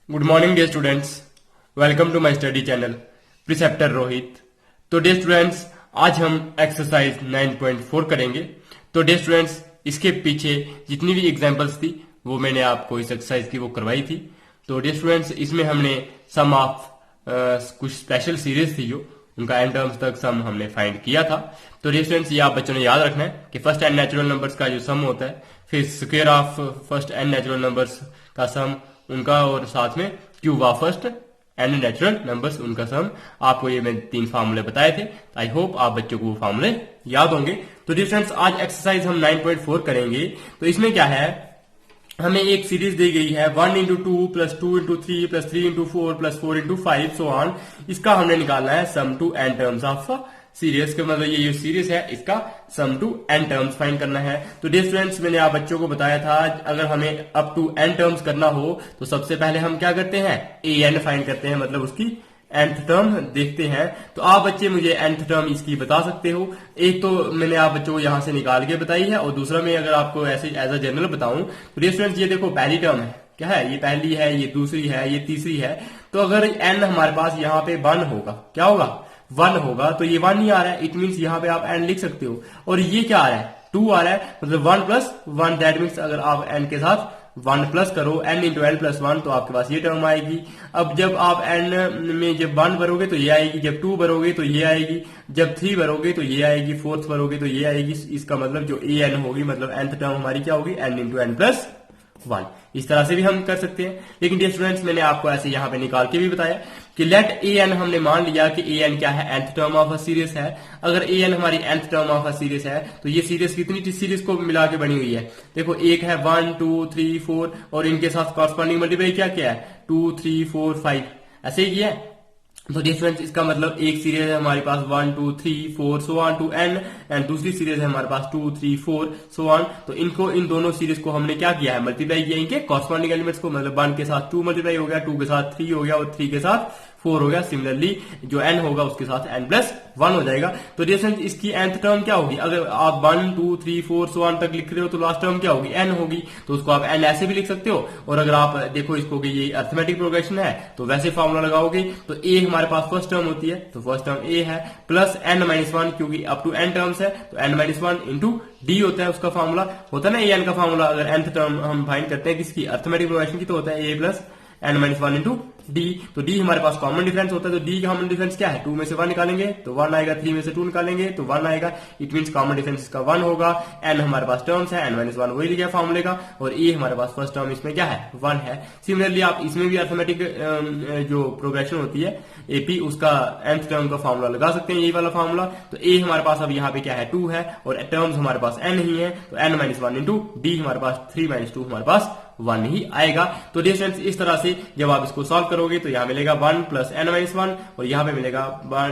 Good morning dear students, welcome to my study channel preceptor Rohit. तो dear students, आज हम exercise 9.4 करेंगे। तो डियर स्टूडेंट्स, इसके पीछे जितनी भी एग्जांपल्स थी वो मैंने आपको इस एक्सरसाइज की वो करवाई थी। तो डियर स्टूडेंट्स, इसमें हमने सम ऑफ कुछ स्पेशल सीरीज थी जो उनका एन टर्म्स तक सम हमने फाइंड किया था। तो डियर स्टूडेंट्स, ये आप बच्चों ने याद रखना है कि फर्स्ट एन नेचुरल नंबर्स का जो सम होता है, फिर square of first n natural numbers का सम उनका, और साथ में cube of first n natural numbers उनका सम। आपको ये मैंने 3 फार्मूले बताए थे। आई होप आप बच्चों को वो फार्मूले याद होंगे। तो डियर स्टूडेंट्स, आज एक्सरसाइज हम 9.4 करेंगे। तो इसमें क्या है, हमें एक सीरीज दी गई है 1 into 2 plus 2 into 3 plus 3 into 4 plus 4 into 5 so on. इसका हमने निकालना है sum to n terms of series के, मतलब ये जो सीरीज है इसका sum to n terms find करना है। तो डियर स्टूडेंट्स, मैंने आप बच्चों को बताया था अगर हमें अप टू एन टर्म्स करना हो तो सबसे पहले हम क्या करते हैं, ए एन फाइंड करते हैं, मतलब उसकी nth टर्म देखते हैं। तो आप बच्चे मुझे nth टर्म इसकी बता सकते हो। एक तो मैंने आप बच्चों को यहां से निकाल के बताई है, और दूसरा मैं अगर आपको ऐसे एज अ जनरल बताऊं तो डियर स्टूडेंट्स, ये देखो पहली टर्म है, क्या है, ये पहली है, ये दूसरी है, ये तीसरी है। तो अगर n हमारे पास यहाँ पे 1 होगा, क्या होगा, 1 होगा, तो ये 1 ही आ रहा है, इट मीन्स यहाँ पे आप n लिख सकते हो। और ये क्या आ रहा है, 2 आ रहा है, मतलब 1 प्लस 1, दैट मीन्स अगर आप n के साथ 1 प्लस करो, n इंटू एन प्लस 1, तो आपके पास ये टर्म आएगी। अब जब आप n में जब 1 भरोगे तो ये आएगी, जब 2 भरोगे तो ये आएगी, जब 3 भरोगे तो ये आएगी, 4th भरोगे तो ये आएगी। इसका मतलब जो ए एन होगी, मतलब nth टर्म हमारी क्या होगी, n इंटू एन प्लस 1। इस तरह से भी हम कर सकते हैं। लेकिन डियर स्टूडेंट्स, मैंने आपको ऐसे यहाँ पे निकाल के भी बताया कि लेट ए एन, हमने मान लिया कि ए एन क्या है, nth term of a series है। अगर ए एन हमारी nth term of a series है तो ये सीरीज कितनी सीरीज को मिला के बनी हुई है, देखो एक है 1 2 3 4, और इनके साथ कॉरस्पॉन्डिंग मल्टीप्लाई क्या क्या है, 2 3 4 5, ऐसे ही है। तो डियर स्टूडेंट्स, इसका मतलब एक सीरीज है हमारे पास 1 2 3 4 so on to n, and दूसरी सीरीज है हमारे पास 2 3 4 सो ऑन। तो इनको, इन दोनों सीरीज को हमने क्या किया है, मल्टीप्लाई किया इनके कॉरस्पॉन्डिंग एलिमेंट्स को, मतलब 1 के साथ 2 मल्टीप्लाई हो गया, 2 के साथ 3 हो गया, और 3 के साथ 4 हो गया। सिमिलरली जो n होगा उसके साथ n प्लस 1 हो जाएगा। तो डियर स्टूडेंट्स, इसकी nth टर्म क्या होगी, अगर आप 1 2 3 4 सो ऑन तक लिख रहे हो तो लास्ट टर्म क्या होगी, n होगी। तो उसको आप n ऐसे भी लिख सकते हो, और अगर आप देखो इसको कि ये अर्थमेटिक प्रोग्रेशन है तो वैसे फॉर्मूला लगाओगे तो a हमारे पास फर्स्ट टर्म होती है, तो फर्स्ट टर्म a है, प्लस n माइनस 1, क्योंकि अप टू n टर्म्स है तो n माइनस 1 इंटू d होता है, उसका फॉर्मूला होता है ना a n का फॉर्मूला। अगर nth टर्म हम फाइंड करते हैं किसकी, अर्थमेटिक प्रोग्रेशन की, तो होता है a plus n minus 1 into d. तो डी हमारे पास कॉमन डिफरेंस होता है, तो डी का कॉमन डिफरेंस क्या है, 2 में से 1 निकालेंगे तो 1 आएगा, 3 में से 2 निकालेंगे तो 1 आएगा, इट मींस कॉमन डिफरेंस इसका 1 होगा। एन हमारे पास टर्म्स है, n माइनस 1 वही लिखा फॉर्मूले का, और ए हमारे पास फर्स्ट टर्म इसमें क्या है, 1 है। सिमिलरली आप इसमें भी अर्थमेटिक जो प्रोग्रेशन होती है एपी, उसका nth टर्म का फॉर्मूला लगा सकते हैं, यही वाला फॉर्मूला। तो ए हमारे पास अब यहाँ पे क्या है, 2 है, और टर्म्स हमारे पास n ही है, तो n माइनस 1 इंटू डी हमारे पास 3 माइनस 2 हमारे पास 1 ही आएगा। तो डियर स्टूडेंट्स, इस तरह से जब आप इसको सॉल्व करोगे तो यहाँ मिलेगा 1 प्लस n माइनस 1, और यहाँ पे मिलेगा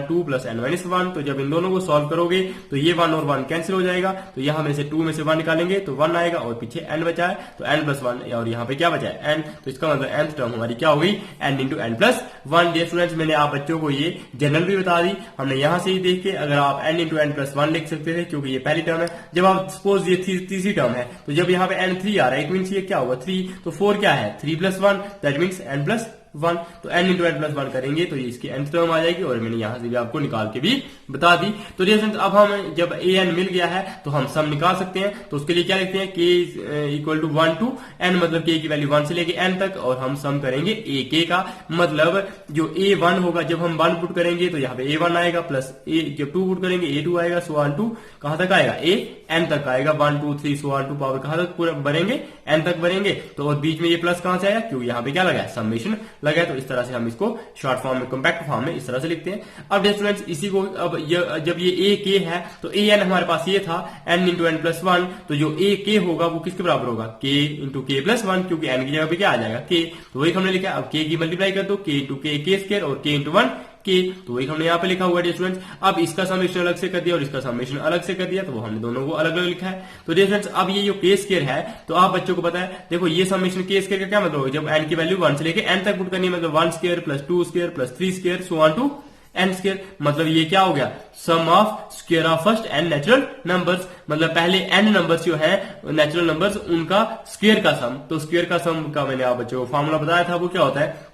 2 प्लस n माइनस 1। तो जब इन दोनों को सॉल्व करोगे तो ये 1 और 1 कैंसिल हो जाएगा, तो यहाँ में से 2 में से 1 निकालेंगे तो 1 आएगा, और पीछे n बचा है तो n प्लस 1, और यहाँ पे क्या बचा है, n। तो इसका मतलब nth टर्म हमारी क्या होगी, n into n plus 1। Dear students, मैंने आप बच्चों को ये जनरल भी बता दी, हमने यहाँ से ही देख के अगर आप n इंटू एन प्लस 1 लिख सकते थे, क्योंकि ये पहली टर्म है। जब आप सपोज ये तीसरी टर्म है, तो जब यहाँ पे n 3 आ रहा है, इट मीन्स ये क्या होगा 3, तो 4 क्या है, 3 plus 1, that means n plus 1। तो n इंटू एन प्लस 1 करेंगे तो ये इसकी nth टर्म आ जाएगी, और मैंने यहां से भी आपको निकाल के भी बता दी। तो डियर फ्रेंड्स, अब हम जब a n मिल गया है तो हम सम निकाल सकते हैं। तो उसके लिए क्या लिखते हैं, k equal to 1 to n, मतलब k की वैल्यू 1 से लेके n तक, और हम सम करेंगे a k का। मतलब जो a 1 होगा, जब हम 1 पुट करेंगे तो यहाँ पे a 1 आएगा, प्लस a जब 2 पुट करेंगे a 2 आएगा, सो ऑन टू कहां तक आएगा, a n तक आएगा, 1 2 3 सो ऑन टू पावर कहां तक पूरा भरेंगे, n तक भरेंगे। तो और बीच में ये प्लस कहां से आया, क्योंकि यहाँ पे क्या लगा है, समेशन लगा है। तो इस तरह से हम इसको शॉर्ट फॉर्म में, कॉम्पैक्ट फॉर्म में इस तरह से लिखते हैं। अब डियर स्टूडेंट्स, इसी को अब जब ये ए के है तो ए एन हमारे पास ये था n इंटू एन प्लस 1, तो जो ए के होगा वो किसके बराबर होगा, k इंटू के प्लस 1, क्योंकि n की जगह पे क्या आ जाएगा k, तो वही हमने लिखा। अब k की मल्टीप्लाई कर दो, k इंटू के स्क्वायर, और k इंटू 1 k, तो वही हमने यहाँ पे लिखा हुआ है डियर स्टूडेंट्स। अब इसका समेशन अलग से कर दिया और इसका समेशन अलग से कर दिया, तो वो हमने दोनों को अलग अलग लिखा है। तो डियर फ्रेंड्स, अब ये जो के स्क्वायर है, तो आप बच्चों को पता है, देखो ये समेशन के स्क्वायर का क्या मतलब होगा, जब n की वैल्यू 1 से लेके n तक पुट करनी है, मतलब 1 square plus 2 square plus 3 square so on to n square, मतलब ये क्या हो गया, sum of square of first n natural numbers, मतलब पहले एन नंबर्स जो है नेचुरल नंबर्स उनका स्क्वायर का सम। तो स्क्वायर का सम का मैंने आप बच्चों को फॉर्मूला बताया था, वो क्या होता है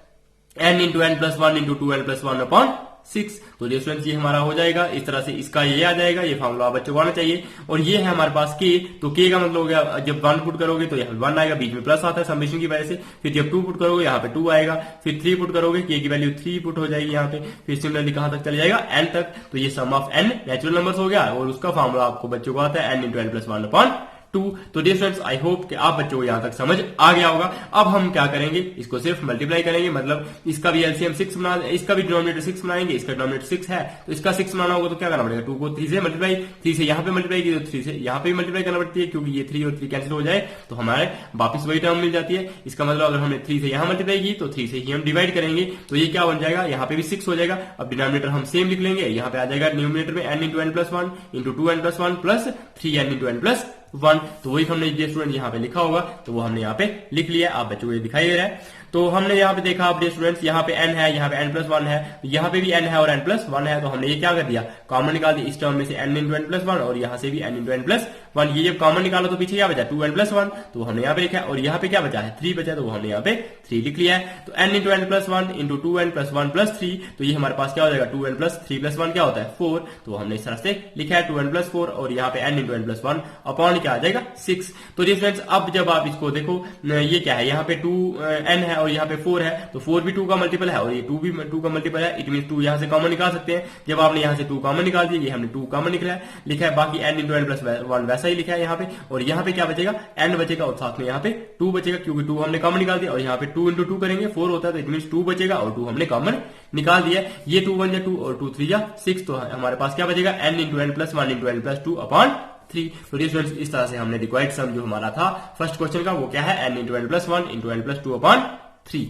n into n plus one into two n plus one upon 6। तो डियर स्टूडेंट्स ये हमारा हो जाएगा इस तरह से, इसका ये आ जाएगा, ये फॉर्मूला बच्चों को आना चाहिए। और ये है हमारे पास k, तो k का मतलब हो गया जब 1 पुट करोगे तो यहाँ 1 आएगा, बीच में प्लस आता है समेशन की वजह से। फिर जब 2 पुट करोगे यहाँ पे 2 आएगा, फिर 3 पुट करोगे k की वैल्यू 3 पुट हो जाएगी यहाँ पे, फिर सिमिलरली कहां तक चले जाएगा n तक। तो ये sum of n natural numbers हो गया, और उसका फॉर्मूला आपको बच्चों को आता है n into n plus one upon 2। तो डियर फ्रेंड्स आई होप कि आप बच्चों को यहां तक समझ आ गया होगा। अब हम क्या करेंगे, इसको सिर्फ मल्टीप्लाई करेंगे, मतलब इसका भी एलसीएम 6 बना, इसका भी डिनोमिनेटर 6 बनाएंगे, इसका डिनोमिनेटर 6 है तो इसका 6 बनाना होगा, तो क्या करना पड़ेगा, 2 को 3 से मल्टीप्लाई, 3 से यहां पे मल्टीप्लाई की तो 3 से यहां पे भी मल्टीप्लाई करना पड़ती है, क्योंकि ये 3 और 3 कैंसिल हो जाए तो हमारे वापस वही टर्म मिल जाती है। इसका मतलब अगर हमने 3 से यहां मल्टीप्लाई की तो 3 से ही हम डिवाइड करेंगे, तो ये क्या बन जाएगा, यहाँ पे भी 6 हो जाएगा। अब डिनोमिनेटर हम सेम लिख लेंगे, यहाँ पे आ जाएगा न्यूमिनेटर में n into n plus one into two n plus one plus 3n into n plus 1। तो वही हमने ये स्टूडेंट यहाँ पे लिखा होगा, तो वो हमने यहाँ पे लिख लिया, आप बच्चों को ये दिखाई दे रहा है। तो हमने यहाँ पे देखा आप स्टूडेंट्स, यहाँ पे n है, यहाँ पे n प्लस वन है, यहाँ पे भी n है और n प्लस वन है, तो हमने ये क्या कर दिया, कॉमन निकाल दिया इस टर्म में से n into n plus one, और यहाँ से भी n into n plus one. ये जब कॉमन निकाला तो पीछे क्या बचा, 2n प्लस वन, तो हमने यहाँ पे लिखा है, और यहाँ पे क्या बचा है 3 बचा, तो वो हमने यहाँ पे 3 लिख लिया है। तो n into n plus one into 2n plus one plus 3, तो ये हमारे पास क्या हो जाएगा, 2n प्लस 3 प्लस 1 क्या होता है 4, तो हमने इस तरह से लिखा है 2n प्लस 4, और यहाँ पे n into n plus 1 upon क्या आ जाएगा 6। तो फ्रेंड्स अब जब आप इसको देखो, ये क्या है, यहाँ पे 2n है और यहाँ पे 4 है, तो 4 भी 2 का मल्टीपल है और ये 2 भी 2 का मल्टीपल है, इट मीन 2 यहाँ से कॉमन निकाल सकते हैं। जब आपने यहाँ से 2 कॉमन निकाल दिया, ये हमने 2 कॉमन लिखा है, बाकी n into n plus one वैसा ही लिखा है यहाँ पे, और यहाँ पे क्या बचेगा, n बचेगा और साथ में यहाँ पे 2 बचेगा, क्योंकि 2 हमने कॉमन निकाल दिया, और यहाँ पे 2 इंटू 2 करेंगे 4 होता है, तो इट मीन 2 बचेगा और 2 हमने कॉमन निकाल दिया। ये 2 1 2 और 2 3 6, तो हमारे पास क्या बचेगा, n into n plus one into n plus 2 upon 3। तो स्टूडेंट्स इस तरह से हमने रिक्वायर्ड सम जो हमारा था फर्स्ट क्वेश्चन का, वो क्या है, n into n plus one into n plus 2 upon 3।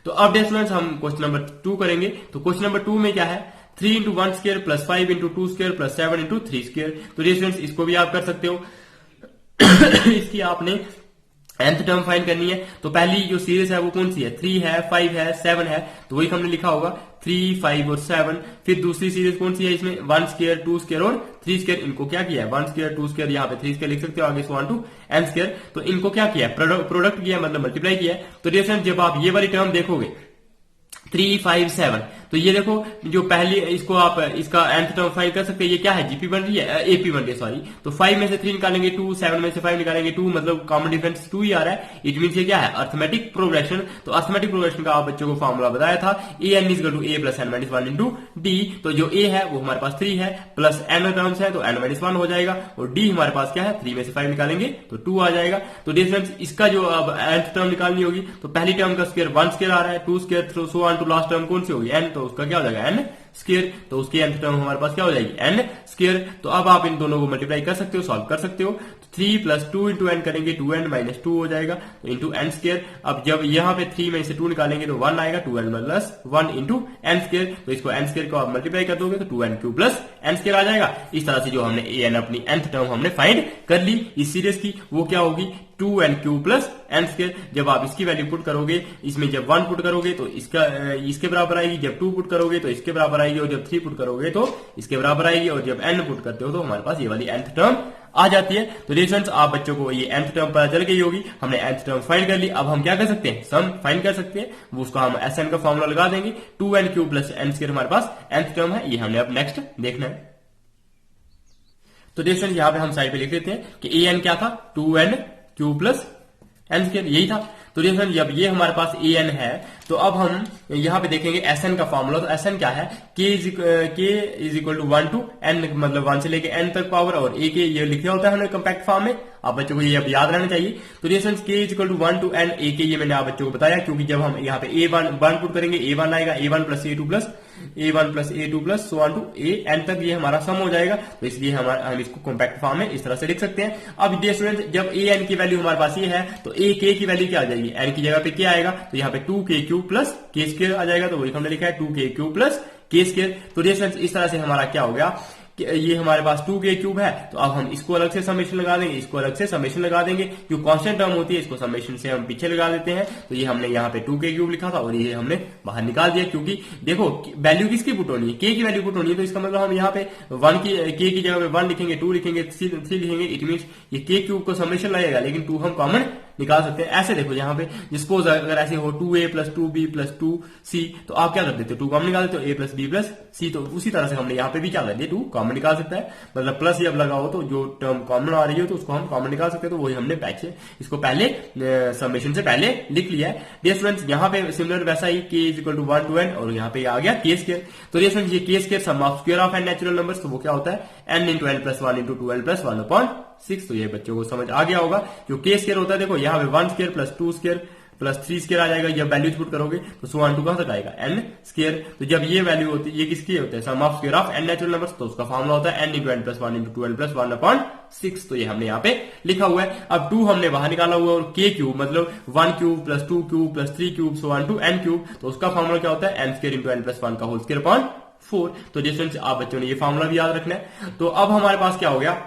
तो अब स्टूडेंट्स हम क्वेश्चन नंबर 2 करेंगे। तो क्वेश्चन नंबर 2 में क्या है, 3 into 1 square plus 5 into 2 square plus 7 into 3 square. तो स्टूडेंट्स इसको भी आप कर सकते हो। इसकी आपने nth टर्म फाइंड करनी है। तो पहली जो सीरीज है वो कौन सी है, 3 है, 5 है, 7 है, तो वही हमने लिखा होगा 3, 5 और 7। फिर दूसरी सीरीज कौन सी है, इसमें 1 स्क्वायर, 2 स्क्वायर और 3 स्क्वायर। इनको क्या किया है, 1 स्क्वायर, 2 स्क्वायर, यहाँ पे 3 स्क्वायर लिख सकते हो, आगे 1 टू n स्क्वायर। तो इनको क्या किया है, प्रोडक्ट किया, मतलब मल्टीप्लाई किया है। तो डियर फ्रेंड्स जब आप ये वाली टर्म देखोगे 3, 5, 7, तो ये देखो जो पहली, इसको आप इसका nth टर्म फाइंड कर सकते हैं। ये क्या है, जीपी बन रही है, एपी बन रही है, सॉरी। तो 5 में से 3 निकालेंगे 2, 7 में से 5 निकालेंगे 2, मतलब कॉमन डिफरेंस 2 ही आ रहा है। इट मीन ये क्या है, अर्थमेटिक प्रोग्रेशन। तो अर्थमेटिक प्रोग्रेशन का आप बच्चों को फॉर्मूला बताया था, an is to a plus n minus 1 into d. तो जो a है वो हमारे पास 3 है, प्लस n टर्म्स है तो n माइनस 1 हो जाएगा, और d हमारे पास क्या है, 3 में से 5 निकालेंगे तो 2 आ जाएगा। तो डियर फ्रेंड्स इसका जो अब nth टर्म निकालनी होगी, तो पहली टर्म का स्क्वायर 1 स्क्वायर आ रहा है, 2 square so on to last term कौन सी होगी, n, तो उसका क्या हो जाएगा n स्क्वायर। तो उसकी nth टर्म हमारे पास क्या हो जाएगी, n स्क्वायर। तो अब आप इन दोनों को मल्टीप्लाई कर सकते हो, सॉल्व कर सकते हो। तो 3 प्लस 2 इंटू एन करेंगे, 2n माइनस 2 हो जाएगा, तो इंटू एन स्क्वायर। अब जब यहाँ पे 3 में से 2 निकालेंगे तो 1 आएगा, 2n plus 1 into n square. तो इसको एन स्क्वायर को आप मल्टीप्लाई कर दोगे तो 2n cube plus n square आ जाएगा। इस तरह से जो हमने an अपनी nth टर्म हमने फाइंड कर ली इस सीरीज की, वो क्या होगी, 2n cube plus n square. जब आप इसकी वैल्यू पुट करोगे, इसमें जब 1 पुट करोगे तो इसके बराबर आएगी, जब 2 पुट करोगे तो इसके बराबर आएगी, और जब 3 पुट करोगे तो इसके बराबर आएगी, और जब n पुट करते हो तो हमारे पास ये वाली nth टर्म आ जाती है। तो स्टूडेंट्स आप बच्चों को ये nth टर्म पता चल गई होगी, हमने nth टर्म फाइंड कर ली। अब हम क्या कर सकते हैं, सम फाइंड कर सकते हैं, वो उसको हम Sn का फॉर्मूला लगा देंगे। 2n cube plus n square हमारे पास nth टर्म है, ये हमने अब नेक्स्ट देखना है। तो स्टूडेंट्स यहाँ पे हम साइड पे लिख लेते हैं कि an क्या था, 2n cube plus n square, यही था। तो फ्रेंड्स जब ये हमारे पास an है, तो अब हम यहाँ पे देखेंगे Sn का फॉर्मूला। तो Sn क्या है, k is equal to 1 to n, मतलब 1 से लेके n तक पावर, और a के ये लिखा होता है हमने कम्पैक्ट फॉर्म में, आप बच्चों को ये अब याद रहना चाहिए। तो friends k is equal to 1 to n, a के ये मैंने आप बच्चों को बताया, क्योंकि जब हम यहाँ पे a1 पुट करेंगे, a1 आएगा, a1 plus a2 plus so on to an तक, ये हमारा सम हो जाएगा। तो इसलिए हम इसको कॉम्पैक्ट फॉर्म में इस तरह से लिख सकते हैं। अब डियर स्टूडेंट जब an की वैल्यू हमारे पास ये है, तो a k की वैल्यू क्या आ जाएगी, n की जगह पे क्या आएगा, तो यहाँ पे 2k cube plus k square आ जाएगा। तो वही हमने लिखा है 2k cube plus k square. तो डियर स्टूडेंट्स इस तरह से हमारा क्या हो गया, ये हमारे पास 2k क्यूब है, तो अब हम इसको अलग से समेशन लगा देंगे, इसको अलग से समेशन लगा देंगे। जो कांस्टेंट टर्म होती है इसको समेशन से हम पीछे लगा देते हैं। तो ये हमने यहाँ पे 2k क्यूब लिखा था और ये हमने बाहर निकाल दिया, क्योंकि देखो वैल्यू किसकी पुट होनी है, k की वैल्यू पुट होनी है। तो इसका मतलब हम यहाँ पे 1 की k की जगह पे 1 लिखेंगे, 2 लिखेंगे, 3 लिखेंगे। इट मीन ये k क्यूब को समेशन लगेगा, लेकिन 2 हम कॉमन निकाल सकते हैं। ऐसे देखो यहाँ पे सपोज अगर ऐसे हो 2a plus 2b plus 2c, तो आप क्या कर देते हो, 2 कॉमन निकाल देते हो, a plus b plus c। तो उसी तरह से हमने यहाँ पे भी क्या कर दिया, 2 कॉमन निकाल सकता है। मतलब प्लस जब लगा हो तो जो टर्म कॉमन आ रही हो तो उसको हम कॉमन निकाल सकते हैं। तो वही हमने पैचे इसको पहले समेशन से पहले लिख लिया है। डियर स्टूडेंट्स यहाँ पे सिमिलर वैसा ही k is equal to 1 to n और यहाँ पे आ गया k स्क्वायर। तो डियर स्टूडेंट्स ये k square sum of square of n natural numbers, तो वो क्या होता है n into n plus 1 into 2l plus 1 upon 6। तो ये बच्चों को समझ आ गया होगा। जो k स्क्वायर होता है देखो यहाँ पे 1 square plus 2 square plus 3 square आ जाएगा। जब वैल्यूज पुट करोगे तो 1 2 कहां तक आएगा, n स्क्वायर। तो जब ये वैल्यू होती है, ये किसकी होता है, sum of square of n natural numbers, तो उसका फॉर्मूला होता है n into n plus 1 into 2l plus 1 upon 6। तो ये हमने यहाँ पे लिखा हुआ है। अब 2 हमने बाहर निकाला हुआ है और k क्यूब मतलब 1 cube plus 2 cube plus 3 cube so on to n cube, तो उसका फॉर्मूला क्या होता है n square into n plus 1 का होल स्क्वायर अपॉन 4। तो डिस्टेंस आप बच्चों ने ये फॉर्मूला भी याद रखना है। तो अब हमारे पास क्या हो गया,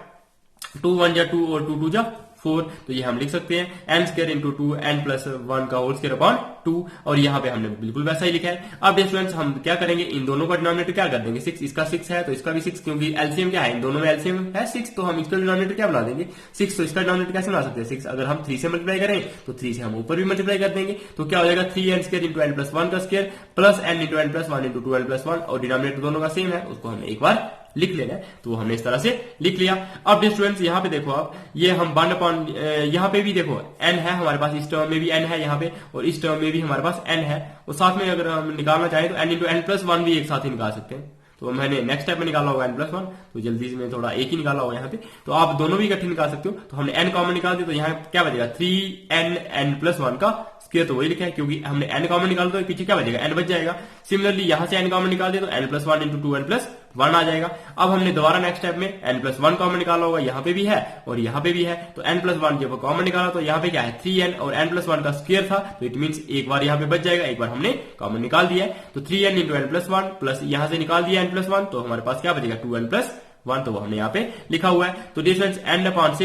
2 1 जा 2 और 2 2 जा 4। तो ये हम लिख सकते हैं n square into 2 n plus 1 का होल स्क्वायर अपॉन 2। और यहाँ पे हमने बिल्कुल वैसा ही लिखा है। अब स्टूडेंट्स हम क्या करेंगे, इन दोनों का डिनोमिनेटर क्या कर देंगे, 6। इसका 6 है तो इसका भी 6, क्योंकि एलसीएम क्या है, इन दोनों में एलसीएम है 6। तो हम इसका डिनोमिनेटर क्या बना देंगे, 6। तो इसका डिनोमिनेटर कैसे बना सकते हैं, 6 अगर हम 3 से मल्टीप्लाई करें तो 3 से हम ऊपर भी मल्टीप्लाई कर देंगे। तो क्या हो जाएगा 3n square into n plus 1 का square plus n into n plus 1 into 2l plus 1, और डिनोमिनेटर दोनों का सेम है, उसको हमने एक बार लिख लेना है। तो हमने इस तरह से लिख लिया। अब स्टूडेंट्स यहाँ पे देखो, आप ये हम 1 अपॉन, यहाँ पे भी देखो n है हमारे पास, इस टर्म में भी n है यहाँ पे और इस टर्म में भी हमारे पास n है। और साथ में अगर हम निकालना चाहें तो n इंटू एन प्लस 1 भी एक साथ ही निकाल सकते हैं। तो मैंने नेक्स्ट स्टेप में निकाला होगा n प्लस 1, तो जल्दी से थोड़ा एक ही निकाला होगा यहाँ पे। तो आप दोनों भी इकट्ठे निकाल सकते हो। तो हमने n कॉमन निकाल दिया, तो यहाँ क्या बचेगा 3n n प्लस 1 का स्क्वायर। तो वही लिखा है, क्योंकि हमने n कॉमन निकाल दो, पीछे क्या बचेगा, n बच जाएगा। सिमिलरली यहाँ से n कॉमन निकाल दिया तो n plus 1 into 2n plus 1 आ जाएगा। अब हमने दोबारा नेक्स्ट स्टेप में n प्लस 1 कॉमन निकाला होगा, यहाँ पे भी है और यहाँ पे भी है। तो n प्लस 1 जब कॉमन निकाला तो यहाँ पे क्या है 3n और n प्लस 1 का स्क्वायर था, तो इट मीन्स एक बार यहाँ पे बच जाएगा, एक बार हमने कॉमन निकाल दिया है। तो 3n into n plus 1 plus यहाँ से निकाल दिया n प्लस 1, तो हमारे पास क्या बचेगा 2n प्लस 1, तो वो हमने यहाँ पे लिखा हुआ है। तो difference n upon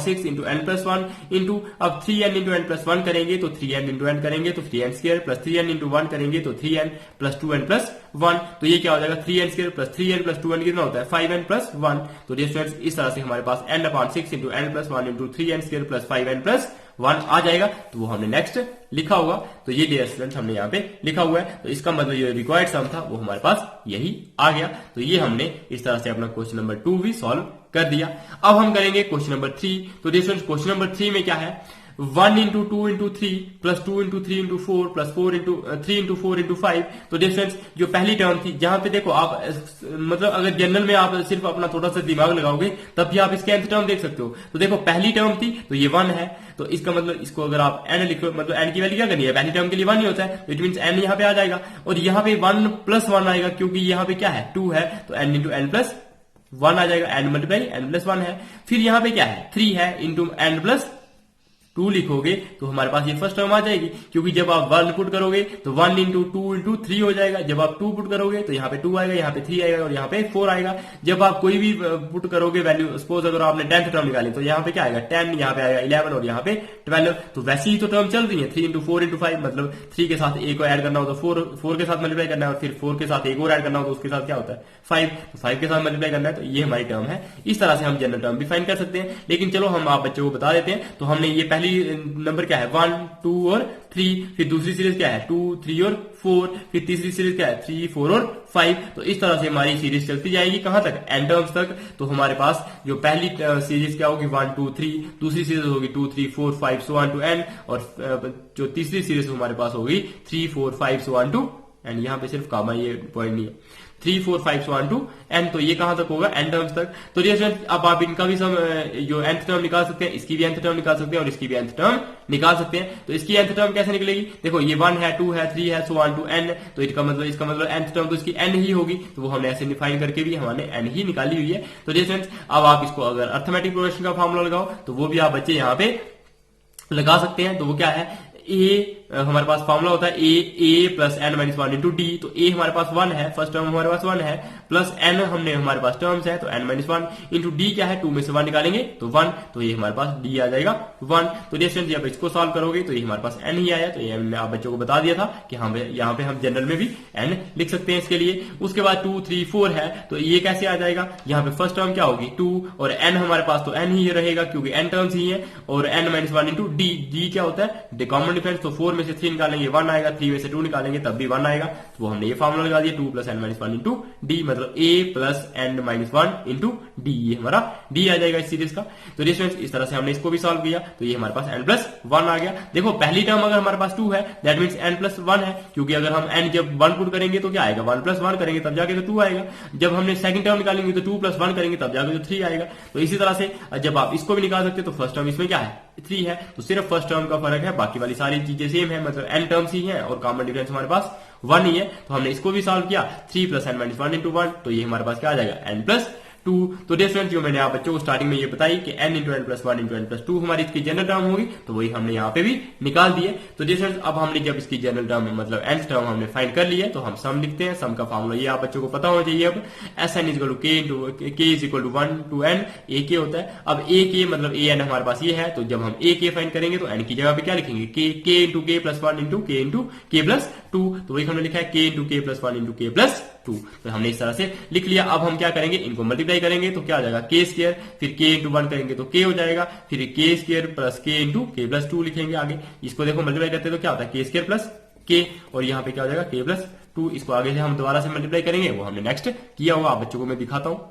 6 into n plus 1 into, अब 3n इंटू एन प्लस 1 करेंगे तो 3n इंटू एन करेंगे तो 3n square plus 3n into 1 करेंगे तो 3n प्लस 2n प्लस 1। तो ये क्या हो जाएगा 3n square plus 3n plus 2n कितना होता है 5n प्लस 1। तो डियर स्टूडेंट्स इस तरह से हमारे पास n upon 6 into n plus 1 into 3n square plus 5n plus 1 आ जाएगा। तो वो हमने नेक्स्ट लिखा होगा। तो ये डियर स्टूडेंट्स हमने यहाँ पे लिखा हुआ है। तो इसका मतलब ये रिक्वायर्ड सम था वो हमारे पास यही आ गया। तो ये हमने इस तरह से अपना क्वेश्चन नंबर 2 भी सॉल्व कर दिया। अब हम करेंगे क्वेश्चन नंबर 3। तो डियर स्टूडेंट्स क्वेश्चन नंबर 3 में क्या है, 1 into 2 into 3 plus 2 into 3 into 4 plus 4 into 3 into 4 into 5। तो डिफरेंस जो पहली टर्म थी, जहां पे देखो आप मतलब अगर जनरल में आप सिर्फ अपना थोड़ा सा दिमाग लगाओगे तब भी आप इसके nth टर्म देख सकते हो। तो देखो पहली टर्म थी तो ये 1 है, तो इसका मतलब इसको अगर आप n लिखो, मतलब n की वैल्यू क्या करनी है, पहली टर्म के लिए 1 ही होता है, तो इट मीन n यहाँ पे आ जाएगा। और यहाँ पे 1 प्लस 1 आएगा, क्योंकि यहाँ पे क्या है 2 है, तो n इंटू एन प्लस 1 आ जाएगा, n मल्टीप्लाई n प्लस 1 है। फिर यहाँ पे क्या है 3 है, इंटू n प्लस 2 लिखोगे तो हमारे पास ये फर्स्ट टर्म आ जाएगी, क्योंकि जब आप 1 पुट करोगे तो 1 इंटू 2 इंटू 3 हो जाएगा। जब आप 2 पुट करोगे तो यहाँ पे 2 आएगा, यहाँ पे 3 आएगा और यहाँ पे 4 आएगा। जब आप कोई भी पुट करोगे वैल्यू, सपोज अगर आपने 10th टर्म निकाली तो यहाँ पे क्या आएगा 10, यहाँ पे आएगा 11 और यहाँ पे 12। तो वैसे ही तो टर्म चल रही है 3 इंटू 4 इंटू 5, मतलब 3 के साथ एक को ऐड करना हो तो 4 के साथ मल्टीप्लाई करना है, और फिर 4 के साथ एक और ऐड करना हो तो उसके साथ क्या होता है 5, तो 5 के साथ मल्टीप्लाई करना है। तो ये हमारी टर्म है। इस तरह से हम जनरल टर्म भी फाइंड कर सकते हैं, लेकिन चलो हम आप बच्चों को बता देते हैं। तो हमने ये पहली नंबर क्या है 1 2 और 3, फिर दूसरी सीरीज क्या है 2 3 और 4, फिर तीसरी सीरीज क्या है 3 4 और 5। तो इस तरह से हमारी सीरीज चलती जाएगी कहां तक, n टर्म्स तक। तो हमारे पास जो पहली सीरीज क्या होगी 1 2 3, दूसरी सीरीज होगी 2 3 4 5 सो ऑन टू n, और जो तीसरी सीरीज हमारे पास होगी 3 4 5 सो ऑन टू n। यहाँ पे सिर्फ कामा, ये पॉइंट नहीं है, 3 4 5 सो ऑन टू n। तो ये कहां तक होगा n टर्म्स तक। तो अब आप इनका भी जो nth टर्म निकाल सकते हैं, इसकी भी nth टर्म निकाल सकते हैं और इसकी भी nth टर्म निकाल सकते हैं। तो इसकी nth टर्म कैसे निकलेगी, देखो ये 1 है 2 है 3 है सो ऑन टू n, तो इसका मतलब nth टर्म तो इसकी n ही होगी। तो वो हमने ऐसे डिफाइन करके भी हमने n ही निकाली हुई है। तो डिफरेंस अब आप इसको अगर अर्थमेटिक प्रोग्रेशन का फॉर्मूला लगाओ तो वो भी आप बच्चे यहाँ पे लगा सकते हैं। तो वो क्या है a हमारे पास फॉर्मूला होता है a plus n minus one into d. तो ए हमारे पास 1 है, फर्स्ट टर्म हमारे पास 1 है, प्लस एन हमारे पास टर्म्स है तो n minus one into d क्या है, 2 में से 1 निकालेंगे तो 1, तो ये हमारे पास डी आ जाएगा 1। तो डिस्टेंस जब इसको सॉल्व करोगे तो ये हमारे पास एन ही आया। तो ये हमने आप बच्चों को बता दिया था कि हाँ यहाँ पे हम जनरल में भी एन लिख सकते हैं इसके लिए। उसके बाद 2 3 4 है तो ये कैसे आ जाएगा, यहाँ पे फर्स्ट टर्म क्या होगी 2 और एन हमारे पास तो एन ही रहेगा क्योंकि एन टर्म्स ही है, और n minus one into d, d क्या होता है कॉमन डिफरेंस। तो 4 में से 3 निकालेंगे 1 आएगा, 3 में से 2 निकालेंगे तब भी 1 आएगा। तो वो हमने ये फॉर्मूला लगा दिया 2 plus n minus one into d, मतलब a plus n minus one into d, ये हमारा डी आ जाएगा इस सीरीज का। तो डिस्टेंस इस तरह से हमने इसको भी सॉल्व किया तो ये हमारे पास एन प्लस वन आ गया। देखो पहली टर्म अगर हमारे पास 2 है दैट मीन्स एन प्लस 1 है, क्योंकि अगर हम एन जब 1 पुट करेंगे तो क्या आएगा 1 प्लस 1 करेंगे तब जाके तो 2 आएगा। जब हमने सेकंड टर्म निकालेंगे तो 2 प्लस 1 करेंगे तब जाके तो 3 आएगा। तो इसी तरह से जब आप इसको भी निकाल सकते हो तो फर्स्ट टर्म इसमें क्या है 3 है, तो सिर्फ फर्स्ट टर्म का फर्क है, बाकी वाली सारी चीजें सेम है, मतलब एन टर्म्स ही है और कॉमन डिफरेंस हमारे पास 1 ही है। तो हमने इसको भी सॉल्व किया 3 plus n minus one into 1, तो ये हमारे पास क्या आ जाएगा एन प्लस 2। तो डिफरेंस जो मैंने आप बच्चों को स्टार्टिंग में ये बताई कि n into n plus one into n plus two हमारी इसकी जनरल टर्म होगी, तो वही हमने यहाँ पे भी निकाल दिए। तो डिफरेंस अब हमने जब इसकी जनरल टर्म मतलब nth टर्म हमने फाइंड कर लिया तो हम सम लिखते हैं। सम का फॉर्मूला ये आप बच्चों को पता होना चाहिए। अब S n equal to k into k is equal to 1 to n a k होता है। अब ए के मतलब ए एन हमारे पास ये है, तो जब हम ए के फाइंड करेंगे तो एन की जगह पे क्या लिखेंगे के इंटू के प्लस वन इंटू के प्लस टू, तो वही हमने लिखा है के इंटू के प्लस वन इंटू के प्लस 2। तो हमने इस तरह से लिख लिया। अब हम क्या करेंगे, इनको मल्टीप्लाई करेंगे तो क्या आ जाएगा के स्क्वायर, फिर के इंटू 1 करेंगे तो के हो जाएगा, फिर के स्क्वायर प्लस के इंटू के प्लस 2 लिखेंगे आगे। इसको देखो मल्टीप्लाई करते हैं तो क्या होता है के स्क्वायर प्लस के, और यहाँ पे क्या हो जाएगा के प्लस 2। इसको आगे से हम दोबारा से मल्टीप्लाई करेंगे, वो हमने नेक्स्ट किया हुआ, आप बच्चों को मैं दिखाता हूँ।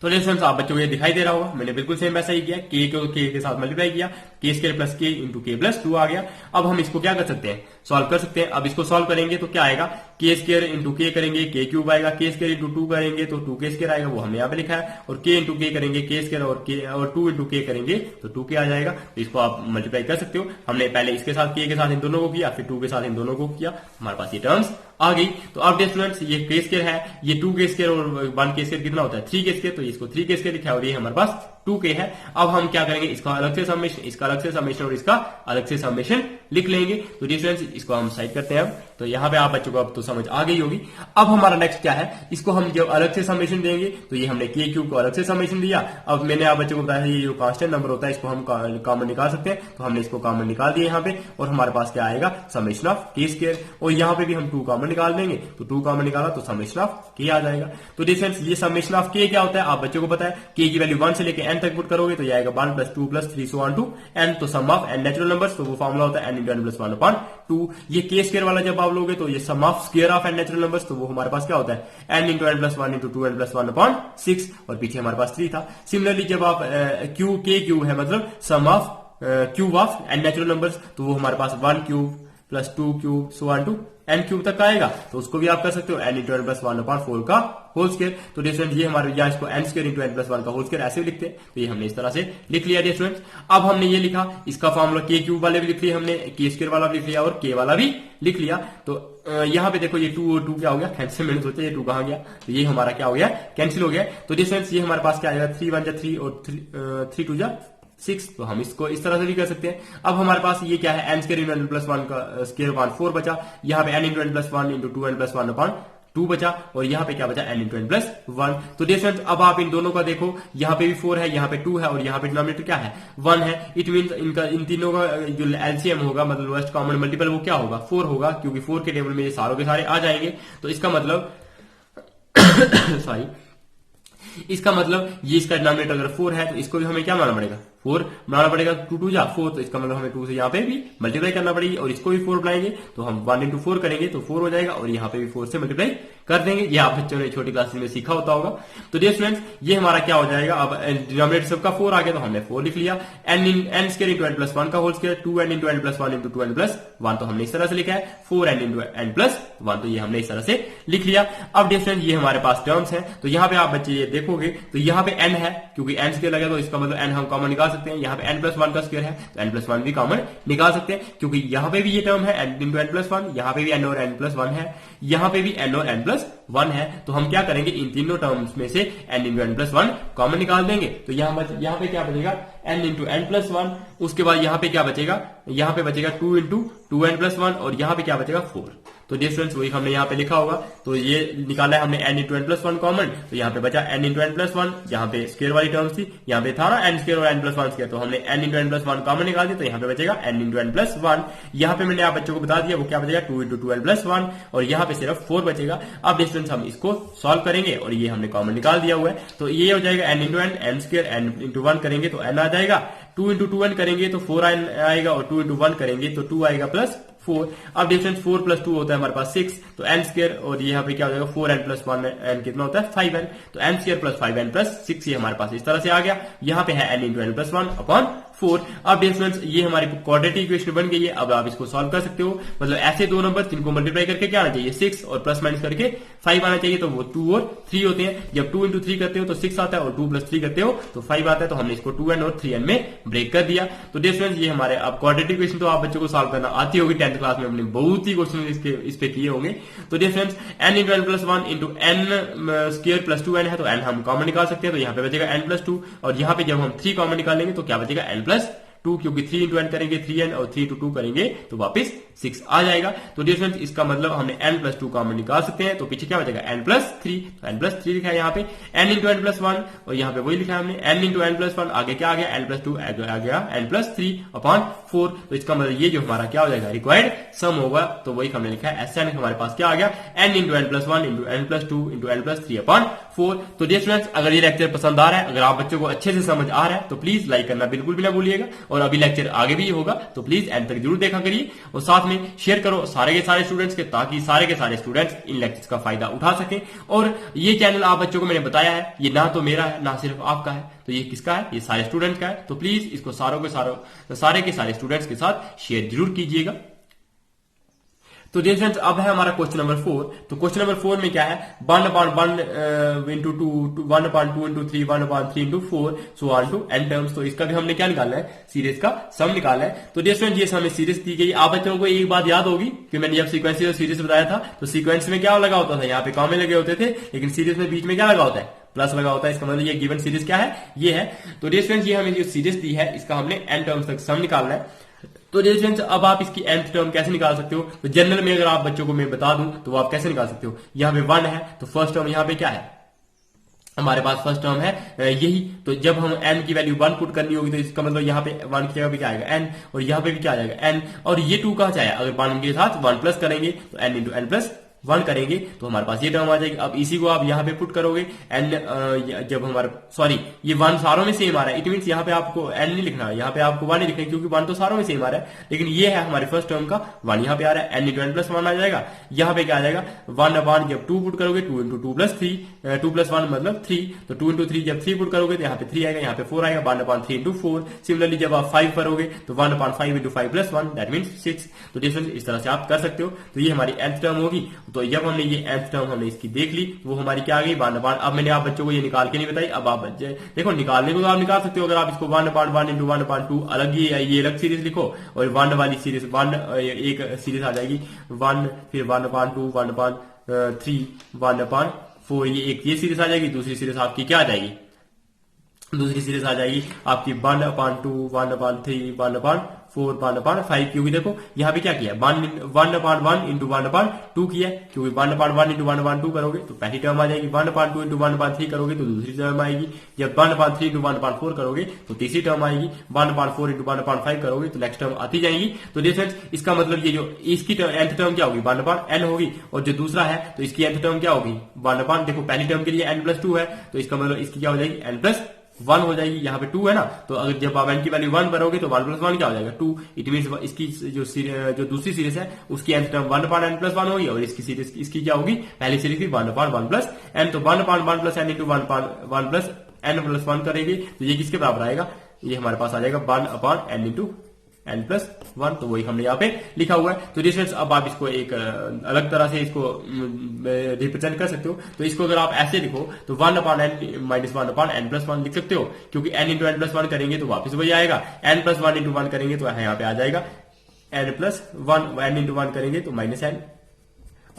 तो फ्रेंड्स आप बच्चों को ये दिखाई दे रहा होगा, मैंने बिल्कुल सेम वैसा ही किया, के को के के साथ मल्टीप्लाई किया, के स्क्वायर प्लस के इंटू के प्लस 2 आ गया। अब हम इसको क्या कर सकते हैं, सॉल्व कर सकते हैं। अब इसको सॉल्व करेंगे तो क्या आएगा, के स्क्वायर इंटू के करेंगे के क्यूब आएगा, के स्क्वायर इंटू 2 करेंगे तो 2 के स्क्वायर आएगा, वो हमने यहाँ पे लिखा है, और के इंटू के करेंगे के स्क्वायर और 2 इंटू के करेंगे तो 2 के आ जाएगा। तो इसको आप मल्टीप्लाई कर सकते हो। हमने पहले इसके साथ के साथ इन दोनों को किया, फिर 2 के साथ इन दोनों को किया, हमारे पास ये टर्म्स आ गई। तो अब स्टूडेंट्स ये के स्क्वायर है, ये 2 के स्क्वायर और 1 के स्क्वायर कितना होता है 3 के स्क्वायर, तो इसको 3 के स्क्वायर लिखा है और ये हमारे पास 2 के है। अब हम क्या करेंगे, इसका अलग से समेशन, इसका अलग से समेशन और इसका अलग से समेशन लिख लेंगे। तो डिफरेंस इसको हम साइड करते हैं। अब तो यहाँ पे आप बच्चों को अब तो समझ आ गई होगी। अब हमारा नेक्स्ट क्या है, इसको हम जब अलग से समेशन देंगे तो ये हमने के क्यूब को अलग से समेशन दिया। अब मैंने आप बच्चों को बताया ये जो कांस्टेंट नंबर होता है इसको हम कॉमन निकाल सकते हैं, तो हमने इसको कॉमन निकाल दिया यहाँ पे, और हमारे पास क्या आएगा समेशन ऑफ के स्क्वायर, और यहाँ पे भी हम 2 कॉमन निकाल देंगे, तो 2 कॉमन निकाला तो समेशन ऑफ के आ जाएगा। तो डिफरेंस ये समेशन ऑफ के क्या होता है आप बच्चों को पता है, के की वैल्यू 1 से लेकर n तक पुट करोगे तो ये आएगा 1 plus 2 plus 3 so on to n। तो sum of n natural numbers, तो वो फॉर्मूला होता है n into n plus 1 upon 2। ये के स्क्वायर वाला जब आप लोगे तो ये sum of square of n natural numbers, तो वो हमारे पास क्या होता है n into n plus 1 into 2n plus 1 upon 6, और पीछे हमारे पास 3 था। सिमिलरली जब आप क्यू के क्यूब है मतलब sum of cube of n natural numbers, तो वो हमारे पास 1 cube plus 2 cube so on to n cube तक आएगा, तो उसको भी आप कर सकते हो n into n plus 1 upon 4 का होल स्क्वायर। तो डिफरेंस ये हमारे, या इसको n square into n plus 1 का होल स्क्वायर ऐसे भी लिखते हैं, तो ये हमने इस तरह से लिख लिया डिफरेंस। अब हमने ये लिखा, इसका फॉर्मूला के क्यूब वाले भी लिख लिया हमने, के स्क्वायर वाला भी लिख लिया और के वाला भी लिख लिया। तो यहाँ पे देखो ये 2 और 2 क्या हो गया कैंसिल, मैंने सोचा ये 2 कहां गया, तो ये हमारा क्या हो गया कैंसिल हो गया। तो डिफरेंस ये हमारे पास क्या आएगा 3 1 जा 3 और 3 2 जा 6, तो हम इसको इस तरह से भी कर सकते हैं। अब हमारे पास ये क्या है n square into n plus 1 का स्क्वायर अपॉन 4 बचा, यहाँ पे n into n plus 1 into 2n plus 1 upon 2 बचा, और यहाँ पे क्या बचा n इंटू n प्लस 1। तो डिफरेंस अब आप इन दोनों का देखो, यहाँ पे भी 4 है, यहाँ पे 2 है, और यहाँ पे डिनोमिनेटर क्या है 1 है। इट मीन इनका इन तीनों का जो एलसीएम होगा मतलब लोएस्ट कॉमन मल्टीपल वो क्या होगा 4 होगा, क्योंकि 4 के टेबल में ये सारों के सारे आ जाएंगे। तो इसका मतलब सॉरी इसका मतलब ये इसका डिनोमिनेटर अगर 4 है तो इसको भी हमें क्या बनाना पड़ेगा 4 बनाना पड़ेगा, 2 2 जा 4, तो इसका मतलब हमें 2 से यहाँ पे भी मल्टीप्लाई करना पड़ेगी, और इसको भी 4 बनाएंगे तो हम 1 इंटू 4 करेंगे तो 4 हो जाएगा, और यहाँ पे भी 4 से मल्टीप्लाई कर देंगे। ये आप बच्चों ने छोटी क्लासेस में सीखा होता होगा। तो डियर स्टूडेंट्स ये हमारा क्या हो जाएगा, अब डिनोमिनेटर सबका 4 आ गया तो हमने 4 लिख लिया, n square into n plus 1 का whole square 2n into n plus 1 into 2n plus 1, तो हमने इस तरह से लिखा है 4n इंटू n प्लस 1, तो ये हमने इस तरह से लिख लिया। अब डियर स्टूडेंट्स ये हमारे पास टर्म्स है, तो यहाँ पे आप बच्चे ये देखोगे तो यहाँ पे n है, क्योंकि n स्क्वायर लगा तो इसका मतलब n हम कॉमन निकाल सकते हैं। यहाँ पे n प्लस 1 का स्क्वायर है तो n प्लस 1 भी कॉमन निकाल सकते हैं, क्योंकि यहाँ पे भी ये टर्म है n इंटू n प्लस 1, यहाँ पे भी n और n प्लस 1 है, यहाँ पे भी n और n प्लस 1 है, तो हम क्या करेंगे, इन तीनों टर्म्स में से n into n plus 1 common निकाल देंगे। तो यहाँ पे क्या बचेगा, n इंटू एन प्लस 1। उसके बाद यहाँ पे क्या बचेगा, यहाँ पे बचेगा 2 इंटू 2n प्लस 1 और यहाँ पे क्या बचेगा 4। तो डियर स्टूडेंट्स वही हमने यहाँ पे लिखा होगा, तो ये निकाला है हमने n into n plus 1 common, तो यहाँ पे बचा n इंटू एन प्लस 1, यहाँ पे स्क्वायर वाली टर्म्स थी, यहाँ पे था ना n स्क्वायर और n प्लस 1 स्क्वायर, तो हमने n into n plus 1 common निकाल दिया, तो यहाँ पे बचेगा n इंटू एन प्लस 1। यहाँ पे मैंने आप बच्चों को बता दिया वो क्या बचेगा 2 इंटू 2n प्लस 1 और यहाँ पे सिर्फ 4 बचेगा। अब डियर स्टूडेंट्स हम इसको सॉल्व करेंगे और ये हमने कॉमन निकाल दिया हुआ है, तो ये हो जाएगा n into n square, n into 1 करेंगे तो n आ जाएगा, 2 इंटू 2n करेंगे तो 4 आएगा और 2 इंटू 1 करेंगे तो 2 आएगा प्लस 4। अब डिफरेंस 4 प्लस 2 होता है हमारे पास 6, तो n स्क्वायर और यहाँ पे क्या हो जाएगा 4n प्लस 1 n कितना होता है 5n, तो n square plus 5n plus 6 ये हमारे पास इस तरह से आ गया। यहाँ पे है n into n plus 1 upon 4। अब डिफरेंस ये हमारी क्वाड्रेटिक इक्वेशन बन गई है, अब आप इसको सॉल्व कर सकते हो, मतलब ऐसे दो नंबर जिनको मल्टीप्लाई करके क्या आना चाहिए 6 और प्लस माइनस करके 5 आना चाहिए, तो वो 2 और 3 होते हैं। जब 2 इंटू 3 करते हो तो 6 आता है और 2 प्लस 3 करते हो तो 5 आता है, तो हमने इसको 2n और 3n में ब्रेक कर दिया। तो डिफरेंस ये हमारे, अब क्वाड्रेटिक इक्वेशन तो आप बच्चों को सॉल्व करना आती होगी, 10th क्लास में हमने बहुत ही क्वेश्चन इस पे किए होंगे। तो difference n into n plus 1 into n square plus 2n है, तो n हम कॉमन निकाल सकते हैं, तो यहाँ पे बचेगा n प्लस 2 और यहाँ पे जब हम 3 कॉमन निकालेंगे तो क्या बचेगा n प्लस 2, क्योंकि 3 इंटू एन करेंगे 3n और 3 इंटू 2 करेंगे तो वापस 6 आ जाएगा। तो डियर फ्रेंड्स इसका मतलब हमने n प्लस 2 कॉमन निकाल सकते हैं, तो पीछे क्या बचेगा n प्लस 3, तो n प्लस 3 लिखा है यहाँ पे, n इंटू एन प्लस 1 और यहाँ पे वही लिखा है हमने n इंटू एन प्लस 1, आगे क्या आ गया n प्लस 2, आ गया n प्लस 3 अपॉन 4। तो इसका मतलब ये जो हमारा क्या हो जाएगा रिक्वायर्ड सम होगा, तो वही हमने लिखा है SN, हमारे पास क्या आ गया n into n plus 1 into n plus 2 into n plus 3 upon 4। तो डियर स्टूडेंट्स अगर ये लेक्चर पसंद आ रहा है, अगर आप बच्चों को अच्छे से समझ आ रहा है तो प्लीज लाइक करना बिल्कुल भी ना भूलिएगा, और अभी लेक्चर आगे भी होगा तो प्लीज एंड तक जरूर देखा करिए और साथ में शेयर करो सारे के सारे स्टूडेंट्स के, ताकि सारे के सारे स्टूडेंट्स इन लेक्चर्स का फायदा उठा सकें। और ये चैनल आप बच्चों को मैंने बताया है ये ना तो मेरा है ना सिर्फ आपका है, तो ये किसका है, ये सारे स्टूडेंट्स का है। तो प्लीज इसको सारे के सारे स्टूडेंट्स के साथ शेयर जरूर कीजिएगा। तो डियर फ्रेंड्स अब है हमारा क्वेश्चन नंबर 4। तो क्वेश्चन नंबर 4 में क्या है 1 upon 1 into 2, 1 upon 2 into 3, 1 upon 3 into 4 so on to n terms। तो इसका भी हमने क्या निकालना है, सीरीज का सम निकालना है। तो डियर फ्रेंड्स ये हमें सीरीज दी गई। आप बच्चों को एक बात याद होगी कि मैंने जब सीक्वेंस और सीरीज बताया था तो सीक्वेंस में क्या लगा होता था, यहाँ पे कॉमे लगे होते थे, लेकिन सीरीज में बीच में क्या लगा होता है प्लस लगा होता है। इसका मतलब ये गिवन सीरीज क्या है, ये है। तो डियर फ्रेंड्स ये हमें जो सीरीज दी है इसका हमने n टर्म्स तक सम निकालना है। तो डियर फ्रेंड्स अब आप इसकी nth टर्म कैसे निकाल सकते हो, तो जनरल में अगर आप बच्चों को मैं बता दूं तो आप कैसे निकाल सकते हो, यहाँ पे 1 है तो फर्स्ट टर्म यहाँ पे क्या है हमारे पास फर्स्ट टर्म है यही। तो जब हम n की वैल्यू 1 पुट करनी होगी तो इसका मतलब यहाँ पे 1 की जगह पे क्या आएगा n और यहाँ पे भी क्या आ जाएगा n, और ये 2 कहाँ से आया, अगर 1 के साथ 1 प्लस करेंगे तो n इंटू एन प्लस 1 करेंगे तो हमारे पास ये टर्म आ जाएगी। अब इसी को आप यहाँ पे पुट करोगे n, जब हमारे सॉरी ये 1 सारों में सेम आ रहा है, इट मीन यहाँ पे आपको n नहीं लिखना है, यहाँ पे आपको 1 नहीं लिखना है, क्योंकि 1 तो सारों में सेम आ रहा है, लेकिन ये है हमारे फर्स्ट टर्म का 1 यहाँ पे आ रहा है, n इंटू एन प्लस 1 आ जाएगा। यहाँ पे क्या आ जाएगा 1 अपॉन जब 2 पुट करोगे 2 इंटू 2 प्लस 3, 2 प्लस 1 मतलब 3, तो 2 इंटू 3 जब 3 पुट करोगे तो यहाँ पे 3 आएगा, यहाँ पे 4 आएगा, 1 अपॉन 3 इंटू 4। सिमिलरली जब आप 5 करोगे तो 1 upon 5 into 5 plus 1 that means 6। तो डिफरेंस इस तरह से आप कर सकते हो। तो ये हमारी nth टर्म होगी। तो जब हमने ये nth टर्म हमने इसकी देख ली वो हमारी क्या आ गई 1 अपॉन, अब मैंने आप बच्चों को ये निकाल के नहीं बताई, अब आप बच्चे देखो निकालने को तो आप निकाल सकते हो, अगर आप इसको 1 अपॉन 1 इंटू 1 अपॉन 2 अलग ही ये अलग सीरीज लिखो और 1 वाली सीरीज 1 एक सीरीज आ जाएगी 1, फिर 1 अपॉन 2, 1 अपॉन 3, 1 अपॉन 4, ये एक ये सीरीज आ जाएगी। दूसरी सीरीज आपकी क्या आ जाएगी, दूसरी सीरीज आ जाएगी आपकी 1 अपॉन 2, 1 अपॉन 3, 1 अपॉन 4, 1 अपॉन 5, क्योंकि देखो यहाँ पे क्या किया 1 अपॉन 1 इंटू 1 अपॉन 2 किया, क्योंकि 1 अपॉन 1 इंटू 1 अपॉन 2 करोगे तो पहली टर्म आ जाएगी, 1 अपॉन 2 इंटू 1 अपॉन 3 करोगे तो दूसरी टर्म आएगी, जब 1 अपॉन 3 इंटू 1 अपॉन 4 करोगे तो तीसरी टर्म आएगी, 1 अपॉन 4 इंटू 1 अपॉन 5 करोगे तो नेक्स्ट टर्म आती जाएगी। तो डिफरेंस इसका मतलब ये जो इसकी nth टर्म क्या होगी 1 अपॉन n होगी, और जो दूसरा है तो इसकी nth टर्म क्या होगी 1 अपॉन, देखो पहली टर्म के लिए n प्लस 2 है तो इसका मतलब इसकी क्या हो जाएगी n प्लस 1 हो जाएगी, यहाँ पे 2 है ना, तो अगर जब आप n की वैल्यू 1 भरोगे तो 1 प्लस 1 क्या हो जाएगा 2। इट मीन इसकी जो दूसरी सीरीज है उसकी nth term 1 upon n plus 1 होगी, और इसकी सीरीज इसकी क्या होगी पहली सीरीज की 1 अपॉन 1 प्लस n, तो 1 upon 1 plus n into 1 upon 1 plus n plus 1 करेंगे तो ये किसके बराबर आएगा, ये हमारे पास आ जाएगा 1 upon n into n plus 1। तो वही हमने यहाँ पे लिखा हुआ है। तो डिस्टेंस अब आप इसको एक अलग तरह से इसको रिप्रेजेंट कर सकते हो। तो इसको अगर आप ऐसे लिखो तो 1 upon n minus 1 upon n plus 1 लिख सकते हो, क्योंकि n इंटू एन प्लस 1 करेंगे तो वापस वही आएगा, n प्लस 1 इंटू 1 करेंगे तो यहाँ पे आ जाएगा n प्लस 1, n इंटू 1 करेंगे तो माइनस n।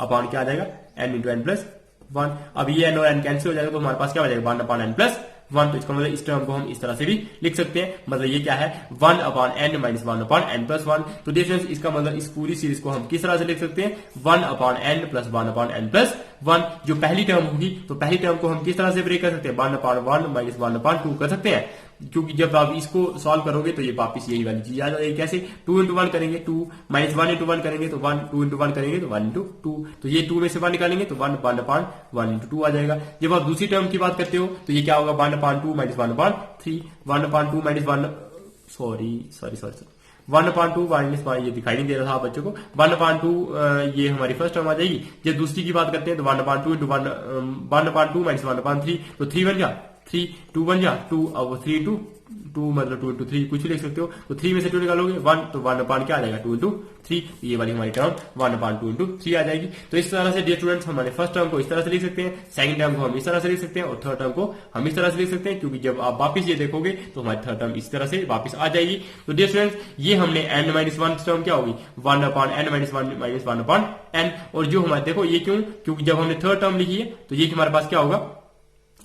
अपॉन क्या आ जाएगा n into n plus one. अब ये n और n कैंसिल हो जाएगा तो हमारे पास क्या बचेगा 1 अपॉन n प्लस वन। तो इसका मतलब इस टर्म को हम इस तरह से भी लिख सकते हैं, मतलब ये क्या है 1 upon n minus 1 upon n plus one. तो डिफरेंस इसका मतलब इस पूरी सीरीज को हम किस तरह से लिख सकते हैं 1 upon n plus 1 upon n plus one. जो पहली टर्म होगी तो पहली टर्म को हम किस तरह से ब्रेक कर सकते हैं 1 अपॉन 1 माइनस 1 अपॉन 2 कर सकते हैं, क्योंकि जब आप इसको सॉल्व करोगे तो ये वापस यही वाली चीज आ जाएगी। कैसे 2 इंटू 1 करेंगे 2 माइनस 1 इंटू 1 करेंगे तो 1, 2 इंटू 1 करेंगे तो 1 इंटू 2, तो ये 2 में से 1 निकालेंगे तो 1 अपॉन 1 इंटू 2 आ जाएगा। जब आप दूसरी टर्म की बात करते हो तो ये क्या होगा 1 upon 2 minus 1 upon 3, 1 upon 2 minus 1 sorry 1 upon 2 minus ये दिखाई नहीं दे रहा था आप बच्चों को 1 अपॉन 2 ये हमारी फर्स्ट टर्म आ जाएगी। जब दूसरी की बात करते हैं तो 1 upon 2 into 1 upon 2 minus 1 upon 3, तो 3 बन गया 3, 2 बन गया 2, अब 3 इंटू 2 मतलब 2 इंटू 3 कुछ भी लिख सकते हो। तो 3 में से 2 निकालोगे 1, तो 1 अपॉन क्या आ जाएगा 2 इंटू 3, ये वाली हमारी टर्म 1 अपॉन 2 इंटू 3 आ जाएगी। तो इस तरह से डियर स्टूडेंट्स हमारे फर्स्ट टर्म को इस तरह से लिख सकते हैं, सेकंड टर्म को हम इस तरह से लिख सकते हैं और थर्ड टर्म को हम इस तरह से लिख सकते हैं, क्योंकि जब आप वापिस ये देखोगे तो हमारी थर्ड टर्म इस तरह से वापिस आ जाएगी। तो डियर स्टूडेंट्स ये हमने n माइनस 1 टर्म क्या होगी 1 upon n minus 1 minus 1 upon n, और जो हमारे देखो ये क्यों, क्योंकि जब हमने थर्ड टर्म लिखी है तो ये हमारे पास क्या होगा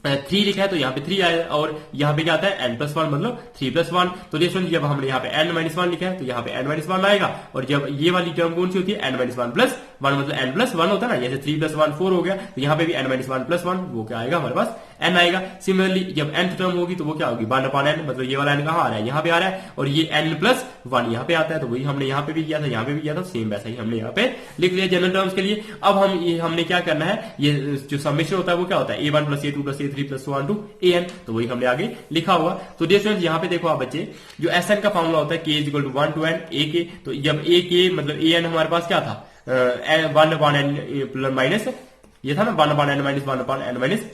3 लिखा है तो यहाँ पे 3 आया और यहाँ पे क्या आता है n प्लस 1 मतलब 3 प्लस 1। तो देखो जब हमने यहाँ पे n माइनस 1 लिखा है तो यहाँ पे n माइनस 1 आएगा, और जब ये वाली टर्म कौन सी होती है n माइनस 1 प्लस 1 मतलब n प्लस 1 होता है ना, जैसे 3 प्लस 1 4 हो गया, तो यहाँ पे भी n माइनस 1 प्लस 1 वो क्या आएगा हमारे पास n आएगा। सिमिलरली जब nth टर्म होगी तो वो क्या होगी 1 अपॉन n, मतलब ये वाला n कहाँ आ रहा है यहाँ पे आ रहा है, और ये n प्लस 1 यहाँ पे आता है, तो वही हमने यहाँ पे भी किया था यहाँ पे भी किया था, सेम वैसा ही हमने यहाँ पे लिख लिया जनरल टर्म्स के लिए। अब हमने क्या करना है, ये जो समेशन होता है वो क्या होता है a1 plus a2 plus a3 plus 1 to an, तो वही हमने आगे लिखा हुआ। तो डियर स्टूडेंट्स यहाँ पे देखो आप बच्चे जो sn का फॉर्मूला होता है k is equal to 1 to n a k, तो जब a k मतलब an हमारे पास क्या था 1 अपॉन n माइनस ये था ना 1 upon n minus 1 upon n minus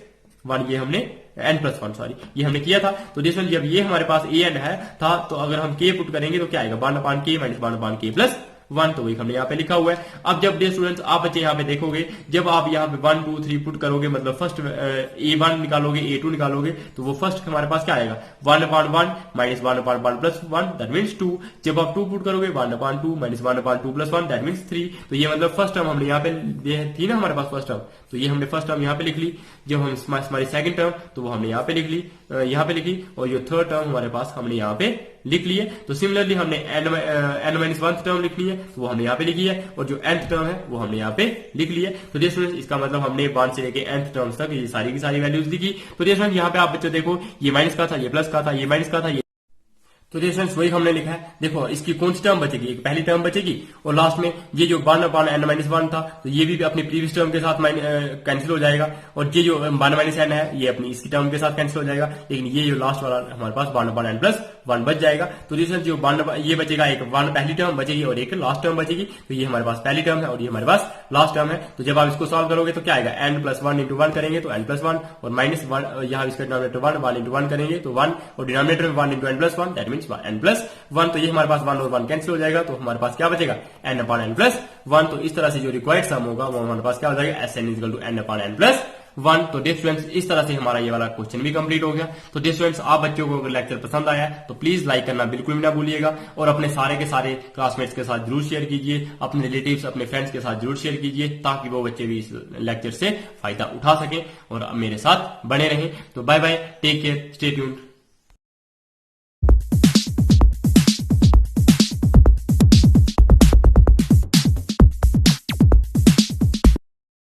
1, ये हमने n प्लस 1 सॉरी ये हमने किया था। तो देखो जब ये हमारे पास an है था तो अगर हम k पुट करेंगे तो क्या आएगा 1 upon k minus 1 upon k plus 1, तो वही हमने यहाँ पे लिखा हुआ है। अब जब डियर स्टूडेंट्स आप बच्चे यहाँ पे देखोगे जब आप यहाँ पे 1 2 3 पुट करोगे मतलब फर्स्ट a1 निकालोगे a2 निकालोगे तो वो फर्स्ट हमारे पास क्या आएगा 1 upon 1 minus 1 upon 1 plus 1 that means 2। जब आप 2 पुट करोगे 1 upon 2 minus 1 upon 2 plus 1 that means 3। तो ये मतलब फर्स्ट टर्म हमने यहाँ पे थी ना हमारे पास फर्स्ट टर्म, तो ये हमने फर्स्ट टर्म यहाँ पे लिख ली। जब हम हमारी सेकंड टर्म तो वो हमने यहाँ पे लिख ली यहाँ पे लिखी, और जो थर्ड टर्म हमारे पास हमने यहाँ पे लिख ली है। तो सिमिलरली हमने n माइनस 1 टर्म लिखनी है तो वो हमने यहाँ पे लिखी है, और जो nth टर्म है वो हमने यहाँ पे लिख ली है। तो देखो इसका मतलब हमने 1 से लेके nth टर्म्स तक ये सारी की सारी वैल्यूज लिखी। तो देखो यहाँ पे आप बच्चों देखो ये माइनस का था, ये प्लस का था, ये माइनस का था, तो स्टूडेंट्स वही हमने लिखा है। देखो इसकी कौन सी टर्म बचेगी, एक पहली टर्म बचेगी और लास्ट में ये जो 1 अपॉन n माइनस 1 था तो ये भी अपनी प्रीवियस टर्म के साथ कैंसिल हो जाएगा, और ये जो 1 माइनस n है ये अपनी इसकी टर्म के साथ कैंसिल हो जाएगा, लेकिन ये जो लास्ट वाला हमारे पास 1 अपॉन n प्लस 1 बच जाएगा। तो जो 1 ये बचेगा, एक 1 पहली टर्म बचेगी और एक लास्ट टर्म बचेगी। तो ये हमारे पास पहली टर्म है और ये हमारे पास लास्ट टर्म है। तो जब आप इसको सॉल्व करोगे तो क्या आएगा n प्लस 1 इंटू 1 करेंगे तो n प्लस 1, और माइनस 1 यहाँ इसका डिनोमिनेटर 1 इंटू 1 करेंगे तो 1, और डिनोमिनेटर में 1 into n plus 1 that means n plus 1। तो ये हमारे पास 1 और 1 कैंसिल हो जाएगा, तो हमारे पास क्या बचेगा n अपॉन n प्लस 1। तो इस तरह से जो रिक्वायर्ड सम होगा वो हमारे पास क्या हो जाएगा Sn equal to n upon n plus 1। तो डियर स्टूडेंट्स इस तरह से हमारा ये वाला क्वेश्चन भी कंप्लीट हो गया। तो डियर स्टूडेंट्स आप बच्चों को अगर लेक्चर पसंद आया है तो प्लीज लाइक करना बिल्कुल भी ना भूलिएगा, और अपने सारे के सारे क्लासमेट्स के साथ जरूर शेयर कीजिए, अपने रिलेटिव्स अपने फ्रेंड्स के साथ जरूर शेयर कीजिए, ताकि वो बच्चे भी इस लेक्चर से फायदा उठा सकें और मेरे साथ बने रहें। तो bye bye, take care, stay tuned.